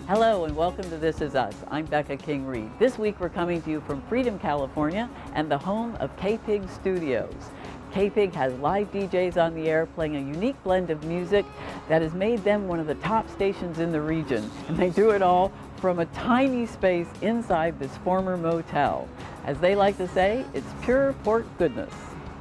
Hello and welcome to This Is Us. I'm Becca King-Reed. This week we're coming to you from Freedom, California and the home of KPIG Studios. KPIG has live DJs on the air playing a unique blend of music that has made them one of the top stations in the region. And they do it all from a tiny space inside this former motel. As they like to say, it's pure pork goodness.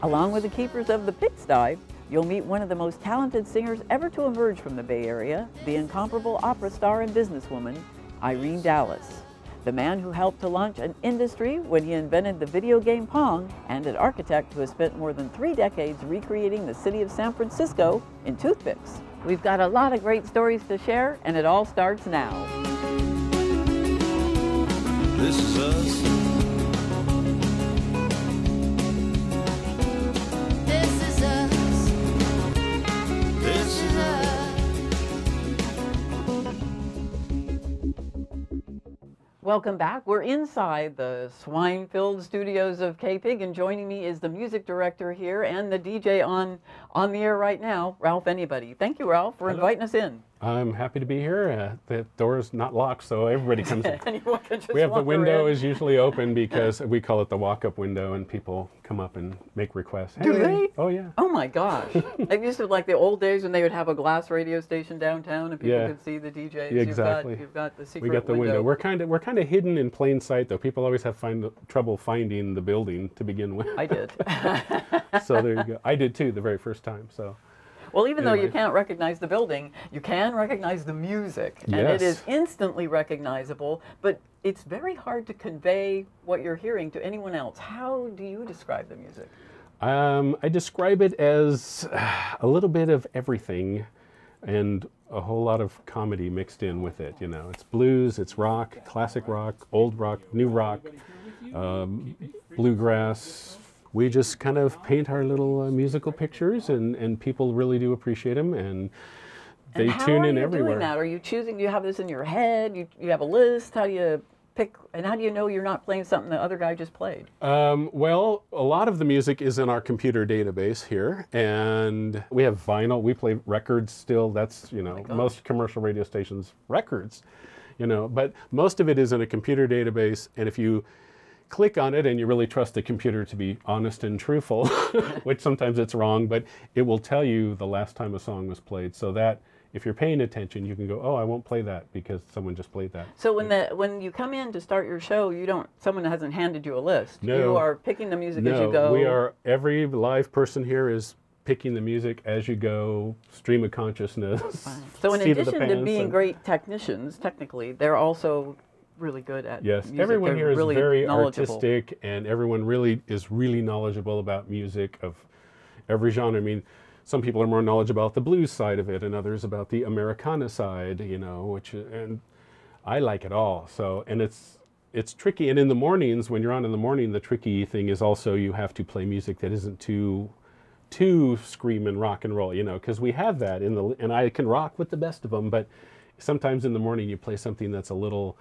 Along with the keepers of the pigsty, you'll meet one of the most talented singers ever to emerge from the Bay Area, the incomparable opera star and businesswoman, Irene Dallis. The man who helped to launch an industry when he invented the video game Pong, and an architect who has spent more than 3 decades recreating the city of San Francisco in toothpicks. We've got a lot of great stories to share, and it all starts now. This is us. Welcome back. We're inside the swine-filled studios of KPIG, and joining me is the music director here and the DJ on the air right now, Ralph Anybody. Thank you, Ralph, for inviting us in. I'm happy to be here. The door's not locked, so everybody comes in. Anyone can just we have the window in. is usually open because we call it the walk-up window, and people come up and make requests. Hey, Do they? Oh, yeah. Oh, my gosh. I used to like the old days when they would have a glass radio station downtown and people could see the DJs. Yeah, exactly. You've got the secret We got the window. We're kind of hidden in plain sight, though. People always have trouble finding the building to begin with. I did. So there you go. I did, too, the very first time. So. Well, even though you can't recognize the building, you can recognize the music. And it is instantly recognizable, but it's very hard to convey what you're hearing to anyone else. How do you describe the music? I describe it as a little bit of everything and a whole lot of comedy mixed in with it. You know, it's blues, it's rock, classic rock, old rock, new rock, bluegrass. We just kind of paint our little musical pictures, and people really do appreciate them, and they tune in everywhere. How are you doing that? Are you choosing? Do you have this in your head? You have a list? How do you pick? And how do you know you're not playing something the other guy just played? Well, a lot of the music is in our computer database here, and we have vinyl. We play records still. That's, you know, most commercial radio stations records, you know. But most of it is in a computer database, and if you click on it and you really trust the computer to be honest and truthful, which sometimes it's wrong, but it will tell you the last time a song was played, so that if you're paying attention, you can go, oh, I won't play that because someone just played that. So when you come in to start your show, someone hasn't handed you a list. No. You are picking the music as you go. No, every live person here is picking the music as you go, stream of consciousness. So in addition to being great technicians, technically, they're also really good at music. Everyone here is really very artistic, and everyone really is really knowledgeable about music of every genre. I mean, some people are more knowledgeable about the blues side of it, and others about the Americana side, you know, and I like it all. So, and it's tricky. And in the mornings, when you're on in the morning, the tricky thing is also you have to play music that isn't too scream and rock and roll, you know, because we have that and I can rock with the best of them, but sometimes in the morning you play something that's a little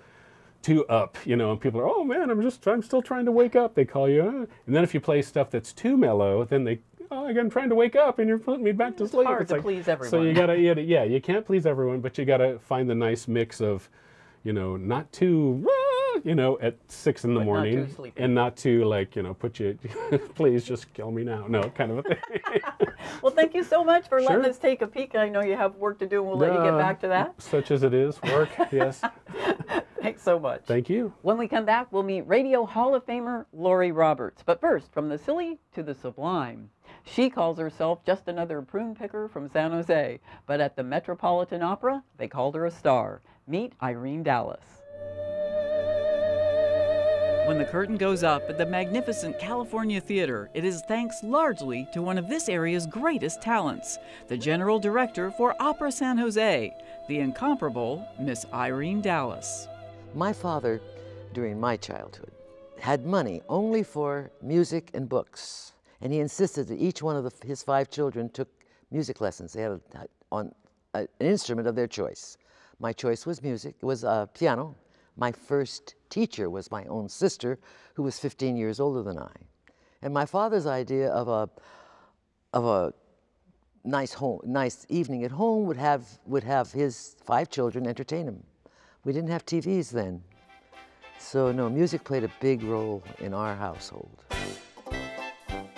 too up, you know, and people are, oh man, I'm still trying to wake up, they call you. And then if you play stuff that's too mellow, then I'm trying to wake up and you're putting me back to sleep. It's hard to please everyone. So you can't please everyone, but you gotta find the nice mix of, you know, not too, you know, at 6 in the morning, not too sleepy. And not too, like, you know, put you, please just kill me now. No, kind of a thing. Well, thank you so much for letting us take a peek. I know you have work to do, and we'll let you get back to that. Such as it is, work, yes. Thanks so much. Thank you. When we come back, we'll meet Radio Hall of Famer Lori Roberts. But first, from the silly to the sublime. She calls herself just another prune picker from San Jose, but at the Metropolitan Opera, they called her a star. Meet Irene Dallas. When the curtain goes up at the magnificent California Theater, it is thanks largely to one of this area's greatest talents, the General Director for Opera San Jose, the incomparable Miss Irene Dallas. My father, during my childhood, had money only for music and books, and he insisted that each one of his 5 children took music lessons. They had an instrument of their choice. My choice was music. It was piano. My first teacher was my own sister, who was 15 years older than I. And my father's idea of a nice evening at home would have his 5 children entertain him. We didn't have TVs then. So no, music played a big role in our household.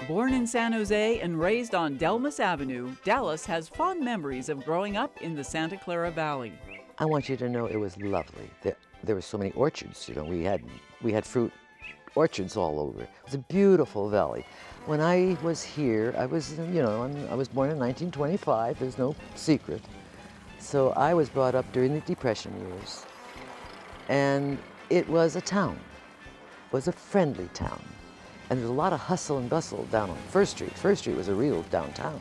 Born in San Jose and raised on Delmas Avenue, Dallas has fond memories of growing up in the Santa Clara Valley. I want you to know it was lovely. There were so many orchards, you know, we had fruit orchards all over. It was a beautiful valley. When I was here, I was, you know, I was born in 1925, there's no secret. So I was brought up during the Depression years. And it was a town. It was a friendly town. And there's a lot of hustle and bustle down on First Street. First Street was a real downtown.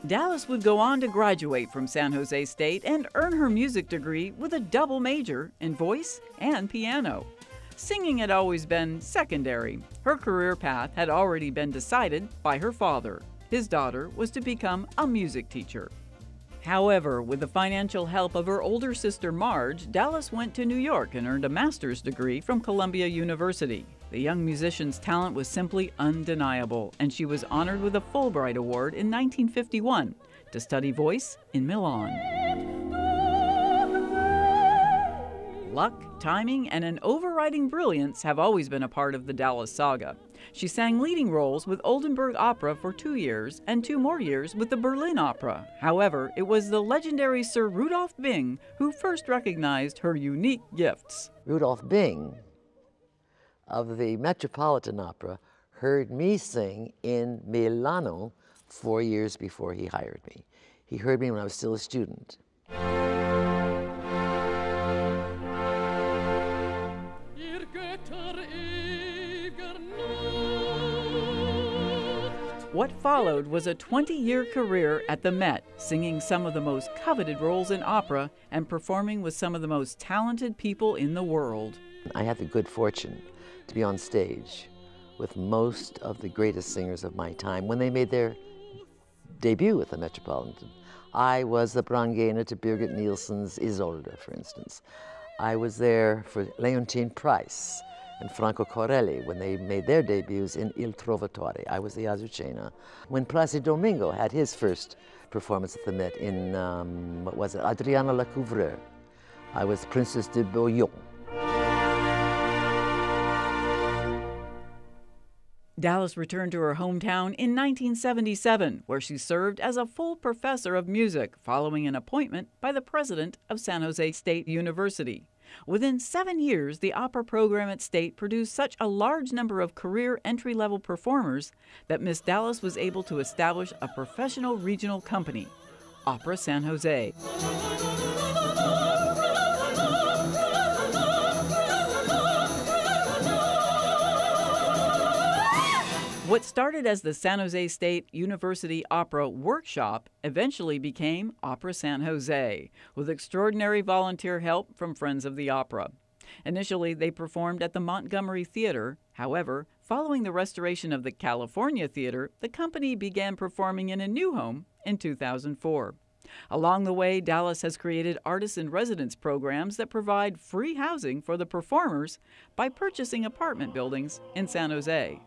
Dallas would go on to graduate from San Jose State and earn her music degree with a double major in voice and piano. Singing had always been secondary. Her career path had already been decided by her father. His daughter was to become a music teacher. However, with the financial help of her older sister Marge, Dallas went to New York and earned a master's degree from Columbia University. The young musician's talent was simply undeniable, and she was honored with a Fulbright Award in 1951 to study voice in Milan. Luck, timing, and an overriding brilliance have always been a part of the Dallas saga. She sang leading roles with Oldenburg Opera for 2 years and 2 more years with the Berlin Opera. However, it was the legendary Sir Rudolph Bing who first recognized her unique gifts. Rudolph Bing of the Metropolitan Opera heard me sing in Milano 4 years before he hired me. He heard me when I was still a student. What followed was a 20-year career at the Met, singing some of the most coveted roles in opera and performing with some of the most talented people in the world. I had the good fortune to be on stage with most of the greatest singers of my time when they made their debut at the Metropolitan. I was the Brangena to Birgit Nilsson's Isolde, for instance. I was there for Leontine Price and Franco Corelli when they made their debuts in Il Trovatore. I was the Azucena. When Placido Domingo had his first performance at the Met in, what was it, Adriana Lecouvreur, I was Princess de Bouillon. Dallas returned to her hometown in 1977, where she served as a full professor of music following an appointment by the president of San Jose State University. Within 7 years, the opera program at State produced such a large number of career entry-level performers that Miss Dallas was able to establish a professional regional company, Opera San Jose. What started as the San Jose State University Opera Workshop eventually became Opera San Jose, with extraordinary volunteer help from Friends of the Opera. Initially, they performed at the Montgomery Theater. However, following the restoration of the California Theater, the company began performing in a new home in 2004. Along the way, Dallas has created artist-in-residence programs that provide free housing for the performers by purchasing apartment buildings in San Jose.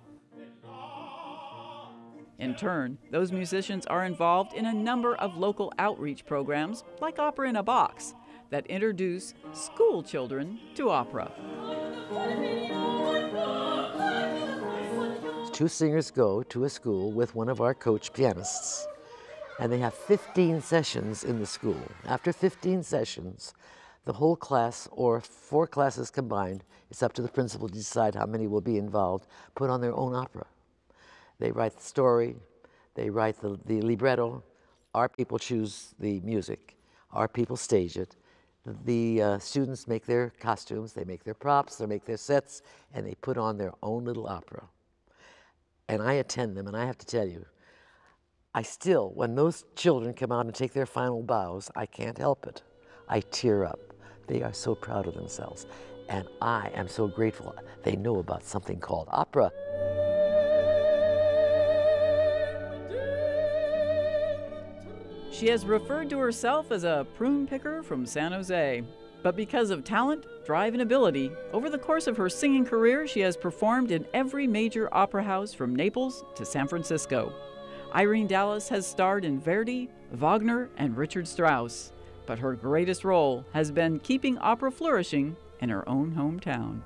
In turn, those musicians are involved in a number of local outreach programs, like Opera in a Box, that introduce school children to opera. 2 singers go to a school with one of our coach pianists, and they have 15 sessions in the school. After 15 sessions, the whole class, or 4 classes combined, it's up to the principal to decide how many will be involved, put on their own opera. They write the story, they write the libretto, our people choose the music, our people stage it. The students make their costumes, they make their props, they make their sets, and they put on their own little opera. And I attend them, and I have to tell you, I still, when those children come out and take their final bows, I can't help it. I tear up. They are so proud of themselves. And I am so grateful they know about something called opera. She has referred to herself as a prune picker from San Jose. But because of talent, drive, and ability, over the course of her singing career, she has performed in every major opera house from Naples to San Francisco. Irene Dallas has starred in Verdi, Wagner, and Richard Strauss. but her greatest role has been keeping opera flourishing in her own hometown.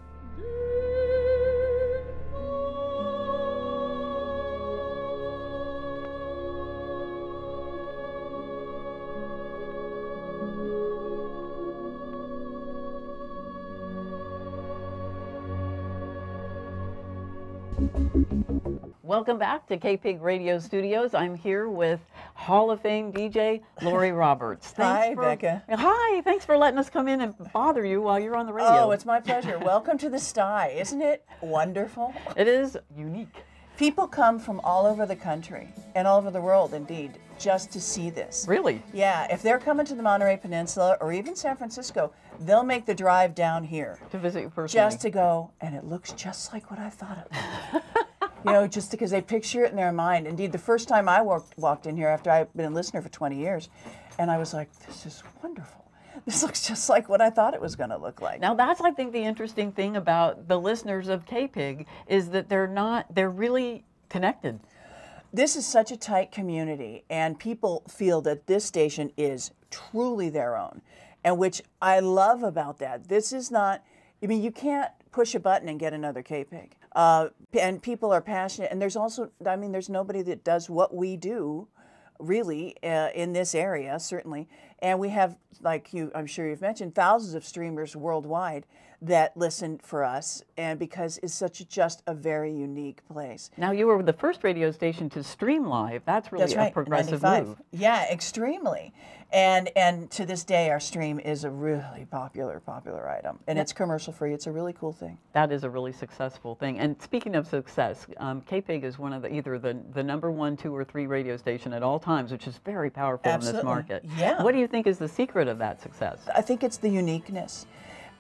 Welcome back to KPIG Radio Studios. I'm here with Hall of Fame DJ Lori Roberts. Hi, Becca. Hi, thanks for letting us come in and bother you while you're on the radio. Oh, it's my pleasure. Welcome to the sty. Isn't it wonderful? It is unique. People come from all over the country and all over the world, indeed, just to see this. Really? Yeah, if they're coming to the Monterey Peninsula or even San Francisco, they'll make the drive down here. To visit you personally. Just to go, and it looks just like what I thought it would. You know, just because they picture it in their mind. Indeed, the first time I walked in here after I've been a listener for 20 years, and I was like, this is wonderful. This looks just like what I thought it was going to look like. Now that's, I think, the interesting thing about the listeners of KPIG is that they're really connected. This is such a tight community, and people feel that this station is truly their own, and which I love about that. This is not, I mean, you can't push a button and get another KPIG. And people are passionate, and there's also, I mean, there's nobody that does what we do, really, in this area, certainly. And we have, like I'm sure you've mentioned, thousands of streamers worldwide that listen for us, and because it's just a very unique place. Now, you were the first radio station to stream live. That's really a progressive move. Yeah, extremely. And to this day, our stream is a really popular item, and it's commercial free. It's a really cool thing. That is a really successful thing. And speaking of success, KPIG is one of either the #1, 2, or 3 radio station at all times, which is very powerful in this market. Yeah. What do you think is the secret of that success? I think it's the uniqueness.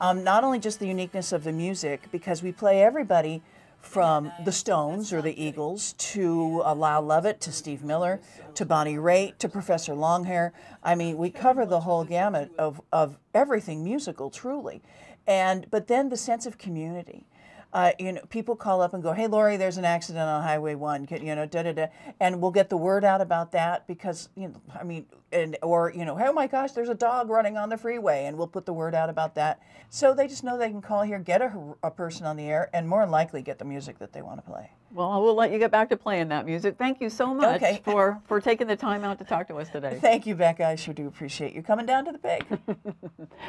Not only just the uniqueness of the music, because we play everybody from the Stones or the Eagles to Lyle Lovett to Steve Miller to Bonnie Raitt to Professor Longhair. I mean, we cover the whole gamut of everything musical, truly. But then the sense of community. You know, people call up and go, "Hey, Lori, there's an accident on Highway 1." You know, and we'll get the word out about that because, you know, I mean, or you know, "Oh my gosh, there's a dog running on the freeway," and we'll put the word out about that. So they just know they can call here, get a person on the air, and more than likely get the music that they want to play. Well, I will let you get back to playing that music. Thank you so much for taking the time out to talk to us today. Thank you, Becca. I sure do appreciate you coming down to the pig.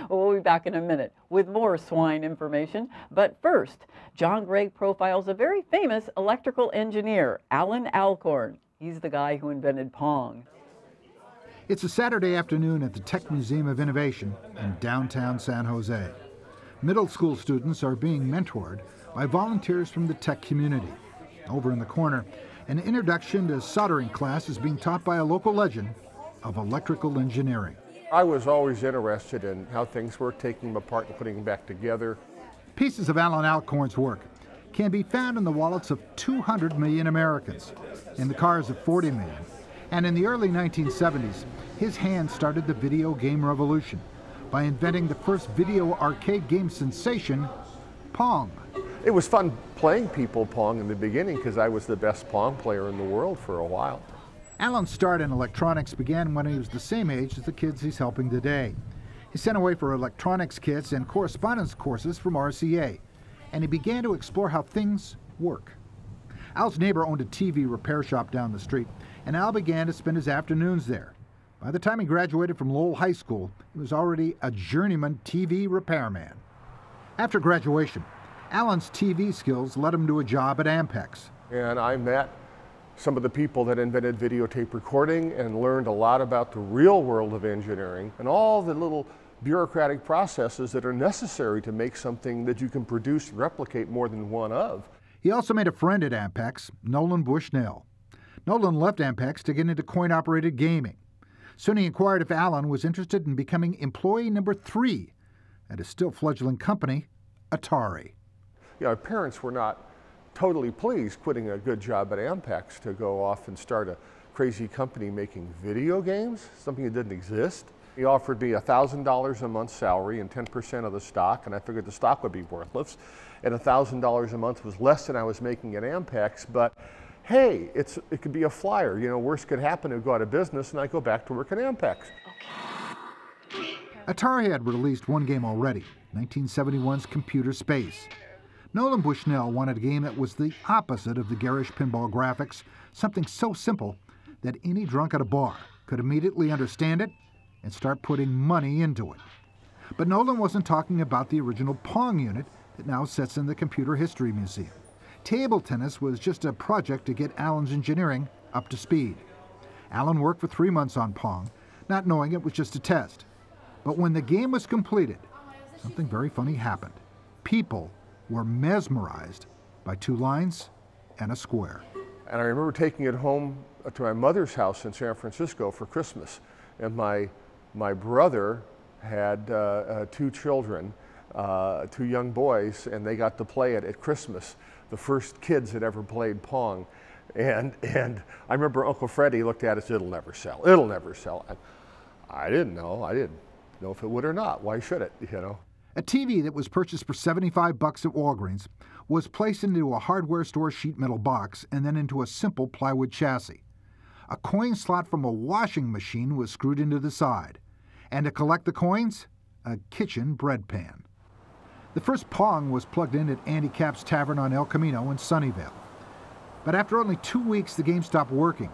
Well, we'll be back in a minute with more swine information. But first, John Gregg profiles a very famous electrical engineer, Alan Alcorn. He's the guy who invented Pong. It's a Saturday afternoon at the Tech Museum of Innovation in downtown San Jose. Middle school students are being mentored by volunteers from the tech community. Over in the corner, an introduction to soldering class is being taught by a local legend of electrical engineering. I was always interested in how things work, taking them apart and putting them back together. Pieces of Alan Alcorn's work can be found in the wallets of 200 million Americans, in the cars of 40 million. And in the early 1970s, his hand started the video game revolution by inventing the first video arcade game sensation, Pong. It was fun playing people Pong in the beginning because I was the best Pong player in the world for a while. Alan's start in electronics began when he was the same age as the kids he's helping today. He sent away for electronics kits and correspondence courses from RCA, and he began to explore how things work. Al's neighbor owned a TV repair shop down the street, and Al began to spend his afternoons there. By the time he graduated from Lowell High School, he was already a journeyman TV repairman. After graduation, Alan's TV skills led him to a job at Ampex. And I met some of the people that invented videotape recording and learned a lot about the real world of engineering and all the little bureaucratic processes that are necessary to make something that you can produce and replicate more than one of. He also made a friend at Ampex, Nolan Bushnell. Nolan left Ampex to get into coin-operated gaming. Soon he inquired if Alan was interested in becoming employee number 3 at a still fledgling company, Atari. You know, our parents were not totally pleased quitting a good job at Ampex to go off and start a crazy company making video games, something that didn't exist. He offered me $1,000 a month salary and 10% of the stock, and I figured the stock would be worthless. And $1,000 a month was less than I was making at Ampex, but hey, it could be a flyer. You know, worst could happen, it would go out of business, and I go back to work at Ampex. Okay. Atari had released one game already, 1971's Computer Space. Nolan Bushnell wanted a game that was the opposite of the garish pinball graphics, something so simple that any drunk at a bar could immediately understand it and start putting money into it. But Nolan wasn't talking about the original Pong unit that now sits in the Computer History Museum. Table tennis was just a project to get Alan's engineering up to speed. Alan worked for 3 months on Pong, not knowing it was just a test. But when the game was completed, something very funny happened. People were mesmerized by 2 lines and a square. And I remember taking it home to my mother's house in San Francisco for Christmas. And my brother had 2 children, 2 young boys, and they got to play it at Christmas. The first kids that ever played Pong. And I remember Uncle Freddie looked at us, it'll never sell, it'll never sell. And I didn't know if it would or not. Why should it, you know? A TV that was purchased for $75 at Walgreens was placed into a hardware store sheet metal box and then into a simple plywood chassis. A coin slot from a washing machine was screwed into the side. And to collect the coins, a kitchen bread pan. The first Pong was plugged in at Andy Capp's Tavern on El Camino in Sunnyvale. But after only 2 weeks, the game stopped working.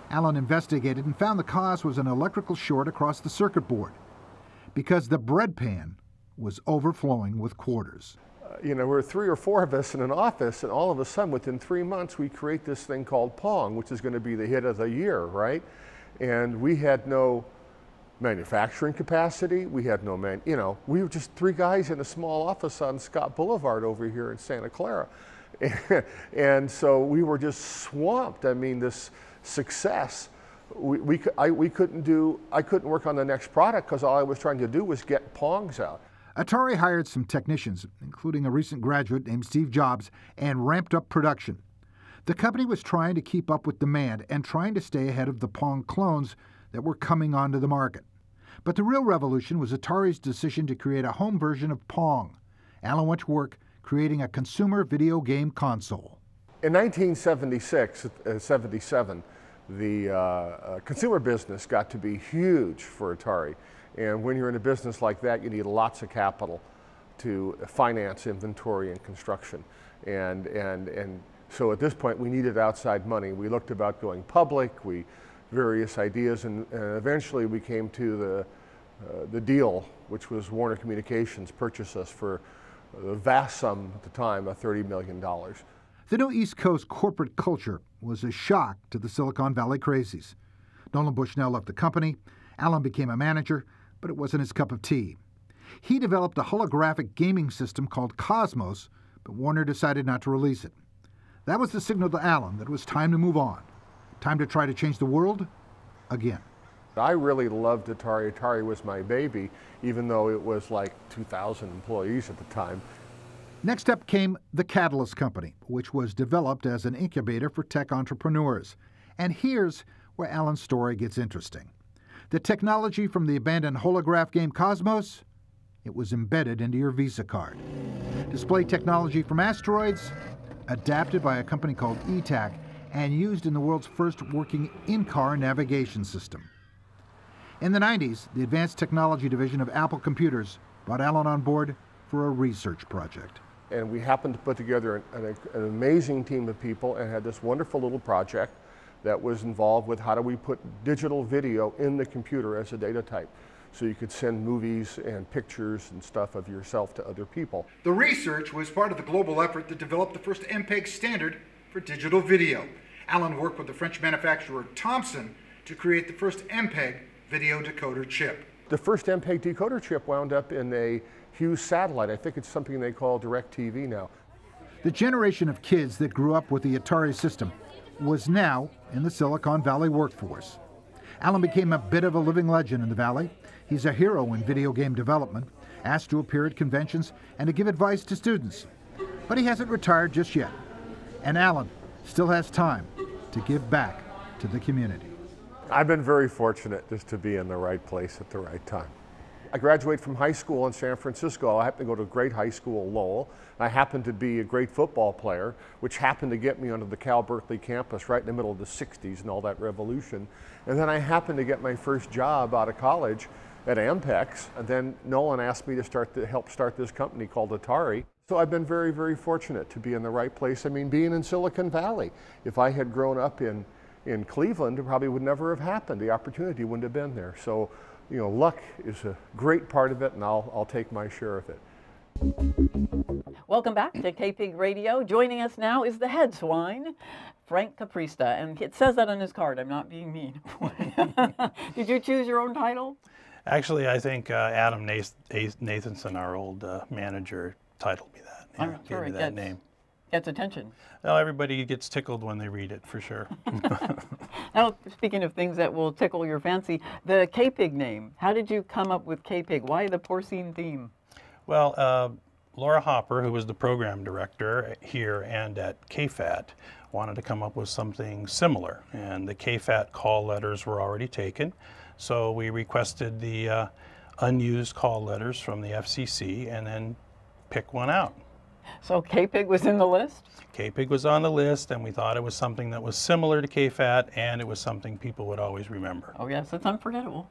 Alan investigated and found the cause was an electrical short across the circuit board, because the bread pan was overflowing with quarters. You know, we're 3 or 4 of us in an office, and all of a sudden, within 3 months, we create this thing called Pong, which is going to be the hit of the year, right? And we had no manufacturing capacity. We had no we were just 3 guys in a small office on Scott Boulevard over here in Santa Clara. And so we were just swamped. I mean, this success, I couldn't work on the next product because all I was trying to do was get Pongs out. Atari hired some technicians, including a recent graduate named Steve Jobs, and ramped up production. The company was trying to keep up with demand and trying to stay ahead of the Pong clones that were coming onto the market. But the real revolution was Atari's decision to create a home version of Pong. Alan went to work creating a consumer video game console. In 1976, 77, the consumer business got to be huge for Atari. And when you're in a business like that, you need lots of capital to finance inventory and construction. And so at this point, we needed outside money. We looked about going public, various ideas, and eventually we came to the deal, which was Warner Communications purchased us for a vast sum at the time of $30 million. The new East Coast corporate culture was a shock to the Silicon Valley crazies. Nolan Bushnell left the company. Alan became a manager, but it wasn't his cup of tea. He developed a holographic gaming system called Cosmos, but Warner decided not to release it. That was the signal to Alan that it was time to move on. Time to try to change the world again. I really loved Atari. Atari was my baby, even though it was like 2,000 employees at the time. Next up came the Catalyst Company, which was developed as an incubator for tech entrepreneurs. And here's where Alan's story gets interesting. The technology from the abandoned holograph game Cosmos, it was embedded into your Visa card. Display technology from asteroids, adapted by a company called ETAC, and used in the world's first working in-car navigation system. In the 90s, the Advanced Technology Division of Apple Computers brought Alan on board for a research project. And we happened to put together an amazing team of people and had this wonderful little project that was involved with how do we put digital video in the computer as a data type, so you could send movies and pictures and stuff of yourself to other people. The research was part of the global effort that developed the first MPEG standard for digital video. Alan worked with the French manufacturer Thomson to create the first MPEG video decoder chip. The first MPEG decoder chip wound up in a Hughes satellite. I think it's something they call DirecTV now. The generation of kids that grew up with the Atari system was now in the Silicon Valley workforce. Alan became a bit of a living legend in the Valley. He's a hero in video game development, asked to appear at conventions and to give advice to students. But he hasn't retired just yet. And Alan still has time to give back to the community. I've been very fortunate just to be in the right place at the right time. I graduated from high school in San Francisco. I happened to go to a great high school, Lowell. I happened to be a great football player, which happened to get me onto the Cal Berkeley campus right in the middle of the 60s and all that revolution. And then I happened to get my first job out of college at Ampex. And then Nolan asked me to help start this company called Atari. So I've been very, very fortunate to be in the right place. I mean, being in Silicon Valley. If I had grown up in Cleveland, it probably would never have happened. The opportunity wouldn't have been there. So, you know, luck is a great part of it, and I'll take my share of it. Welcome back to KPIG Radio. Joining us now is the head swine, Frank Caprista, and it says that on his card. I'm not being mean. Did you choose your own title? Actually, I think Adam Nathanson, our old manager, titled me that. Yeah, I'm sure gave me that name. Gets attention. Well, everybody gets tickled when they read it, for sure. Now, speaking of things that will tickle your fancy, the KPIG name. How did you come up with KPIG? Why the porcine theme? Well, Laura Hopper, who was the program director here and at KFAT, wanted to come up with something similar, and the KFAT call letters were already taken, so we requested the unused call letters from the FCC and then pick one out. So KPIG was in the list? KPIG was on the list, and we thought it was something that was similar to KFAT, and it was something people would always remember. Oh yes, it's unforgettable.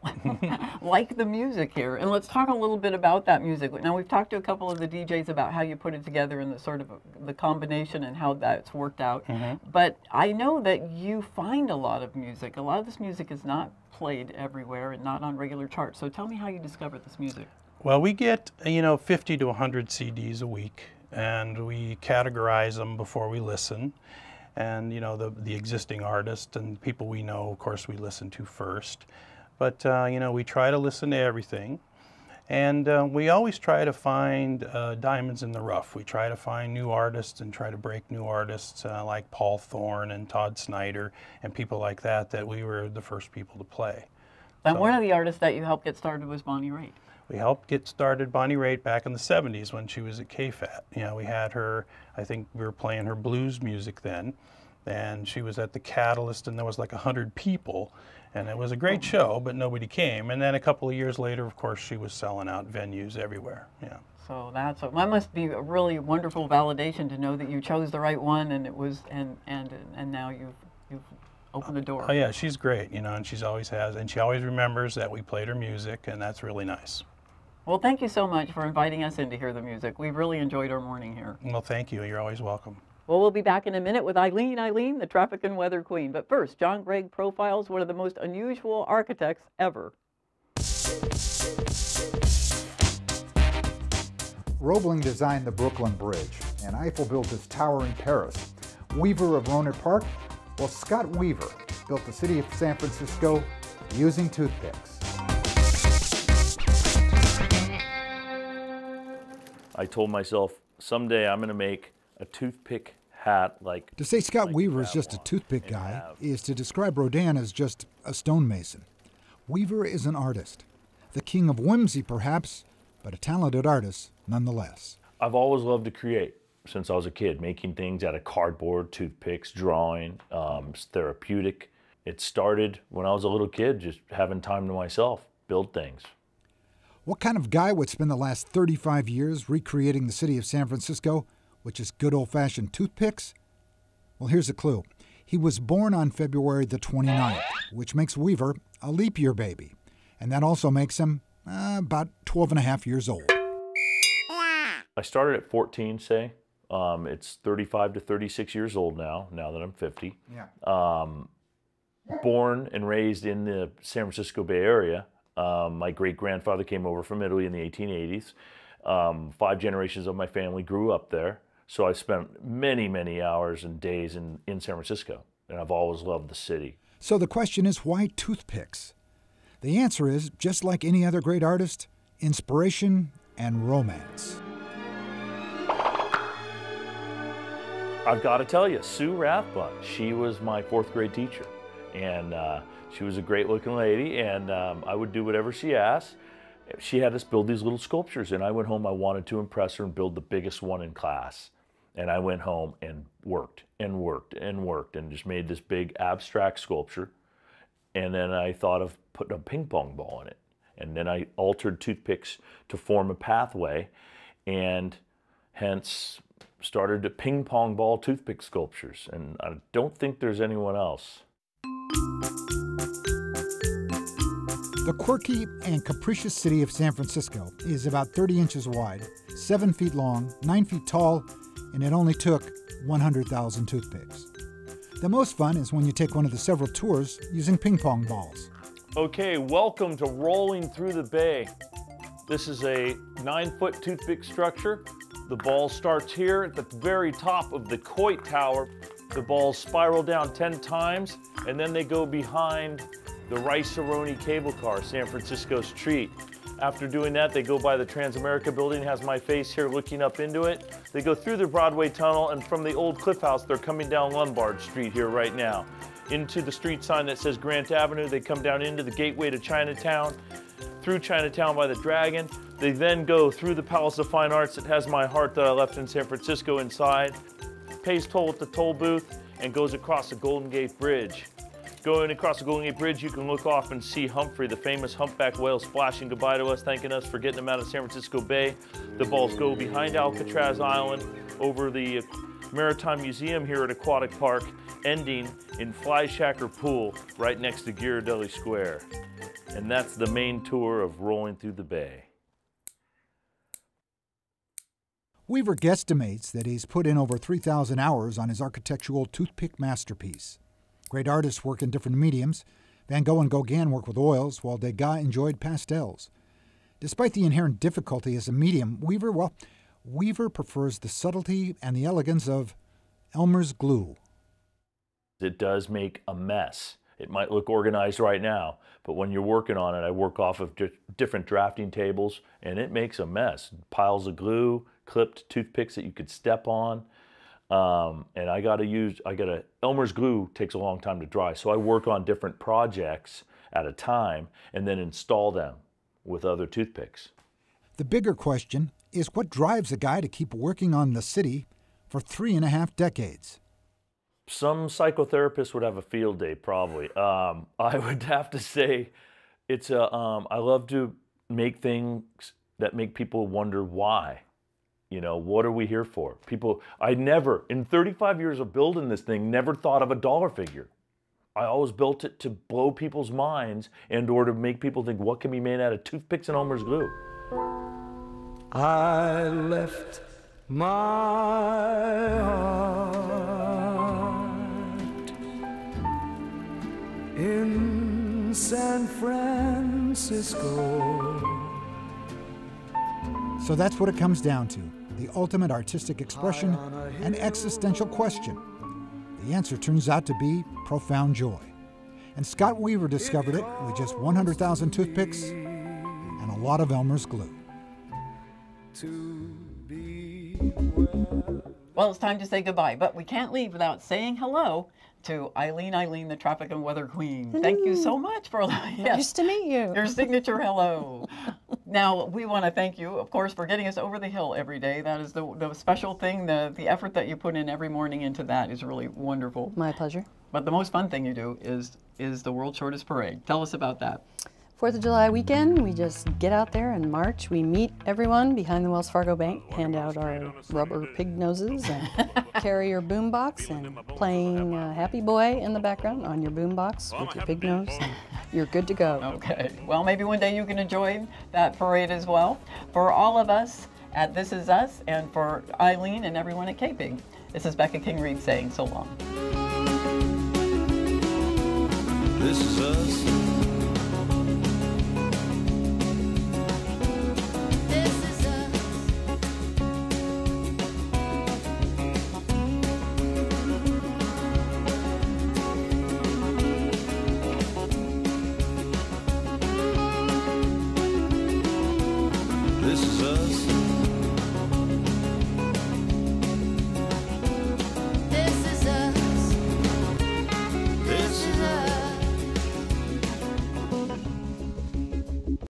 Like the music here. And let's talk a little bit about that music. Now, we've talked to a couple of the DJs about how you put it together and the sort of the combination and how that's worked out. But I know that you find a lot of music. A lot of this music is not played everywhere and not on regular charts. So tell me how you discovered this music. Well, we get, 50 to 100 CDs a week, and we categorize them before we listen. And, the existing artists and people we know, of course, we listen to first. But, we try to listen to everything. And we always try to find diamonds in the rough. We try to find new artists and try to break new artists like Paul Thorne and Todd Snyder and people like that we were the first people to play. And one of the artists that you helped get started was Bonnie Raitt. We helped get started Bonnie Raitt back in the 70s when she was at KFAT. We had her, I think we were playing her blues music then, and she was at the Catalyst, and there was like 100 people, and it was a great show, but nobody came. And then a couple of years later, of course, she was selling out venues everywhere. Yeah. So that must be a really wonderful validation to know that you chose the right one, and it was, and now you've opened the door. Oh yeah, she's great, and she always has, and she always remembers that we played her music, and that's really nice. Well, thank you so much for inviting us in to hear the music. We've really enjoyed our morning here. Well, thank you. You're always welcome. Well, we'll be back in a minute with Eileen, the traffic and weather queen. But first, John Gregg profiles one of the most unusual architects ever. Roebling designed the Brooklyn Bridge, and Eiffel built his tower in Paris. Weaver of Rohnert Park? Well, Scott Weaver built the city of San Francisco using toothpicks. I told myself, someday I'm going to make a toothpick hat like... To say Scott Weaver is just a toothpick guy is to describe Rodin as just a stonemason. Weaver is an artist. The king of whimsy, perhaps, but a talented artist nonetheless. I've always loved to create since I was a kid, making things out of cardboard, toothpicks, drawing. It's therapeutic. It started when I was a little kid, just having time to myself, build things. What kind of guy would spend the last 35 years recreating the city of San Francisco with just good old-fashioned toothpicks? Well, here's a clue. He was born on February the 29th, which makes Weaver a leap year baby. And that also makes him about 12 and a half years old. I started at 14, say. It's 35 to 36 years old now that I'm 50. Yeah. Born and raised in the San Francisco Bay Area. My great-grandfather came over from Italy in the 1880s. 5 generations of my family grew up there. So I spent many, many hours and days in San Francisco, and I've always loved the city. So the question is, why toothpicks? The answer is, just like any other great artist, inspiration and romance. I've got to tell you, Sue Rathbun, she was my 4th grade teacher. And she was a great looking lady, and I would do whatever she asked. She had us build these little sculptures, and I went home, I wanted to impress her and build the biggest one in class. And I went home and worked and worked and worked and just made this big abstract sculpture. And then I thought of putting a ping pong ball in it. And then I altered toothpicks to form a pathway, and hence started to ping pong ball toothpick sculptures. And I don't think there's anyone else. The quirky and capricious city of San Francisco is about 30 inches wide, 7 feet long, 9 feet tall, and it only took 100,000 toothpicks. The most fun is when you take one of the several tours using ping pong balls. Okay, welcome to Rolling Through the Bay. This is a 9-foot toothpick structure. The ball starts here at the very top of the Coit Tower. The balls spiral down 10 times, and then they go behind the Rice-A-Roni cable car, San Francisco's treat. After doing that, they go by the Transamerica building, has my face here looking up into it. They go through the Broadway tunnel, and from the old Cliff House, they're coming down Lombard Street here right now. Into the street sign that says Grant Avenue, they come down into the gateway to Chinatown, through Chinatown by the Dragon. They then go through the Palace of Fine Arts that has my heart that I left in San Francisco inside, pays toll at the toll booth, and goes across the Golden Gate Bridge. Going across the Golden Gate Bridge, you can look off and see Humphrey, the famous humpback whale, splashing goodbye to us, thanking us for getting him out of San Francisco Bay. The balls go behind Alcatraz Island, over the Maritime Museum here at Aquatic Park, ending in Flyshacker Pool, right next to Ghirardelli Square. And that's the main tour of Rolling Through the Bay. Weaver guesstimates that he's put in over 3,000 hours on his architectural toothpick masterpiece. Great artists work in different mediums. Van Gogh and Gauguin work with oils, while Degas enjoyed pastels. Despite the inherent difficulty as a medium, Weaver prefers the subtlety and the elegance of Elmer's glue. It does make a mess. It might look organized right now, but when you're working on it, I work off of different drafting tables, and it makes a mess. Piles of glue, clipped toothpicks that you could step on. And Elmer's glue takes a long time to dry, so I work on different projects at a time and then install them with other toothpicks. The bigger question is what drives a guy to keep working on the city for 3.5 decades? Some psychotherapists would have a field day, probably. I would have to say I love to make things that make people wonder why. You know, what are we here for? I never, in 35 years of building this thing, never thought of a dollar figure. I always built it to blow people's minds and or to make people think, what can be made out of toothpicks and Elmer's glue? I left my heart in San Francisco. So that's what it comes down to, the ultimate artistic expression, an existential question. The answer turns out to be profound joy. And Scott Weaver discovered it with just 100,000 toothpicks and a lot of Elmer's glue. Well, it's time to say goodbye, but we can't leave without saying hello to Eileen, the traffic and weather queen. Hello. Thank you so much for Nice to meet you. Your signature hello. Now, we want to thank you, of course, for getting us over the hill every day. That is the special thing. The effort that you put in every morning into that is really wonderful. My pleasure. But the most fun thing you do is the World's Shortest Parade. Tell us about that. 4th of July weekend, we just get out there and march. We meet everyone behind the Wells Fargo Bank, hand out our rubber pig noses, and carry your boombox, and playing Happy Boy in the background on your boombox with your pig nose. You're good to go. Okay. Well, maybe one day you can enjoy that parade as well. For all of us at This Is Us, and for Eileen and everyone at KPIG, this is Becca King Reed saying so long. This is us. This is us.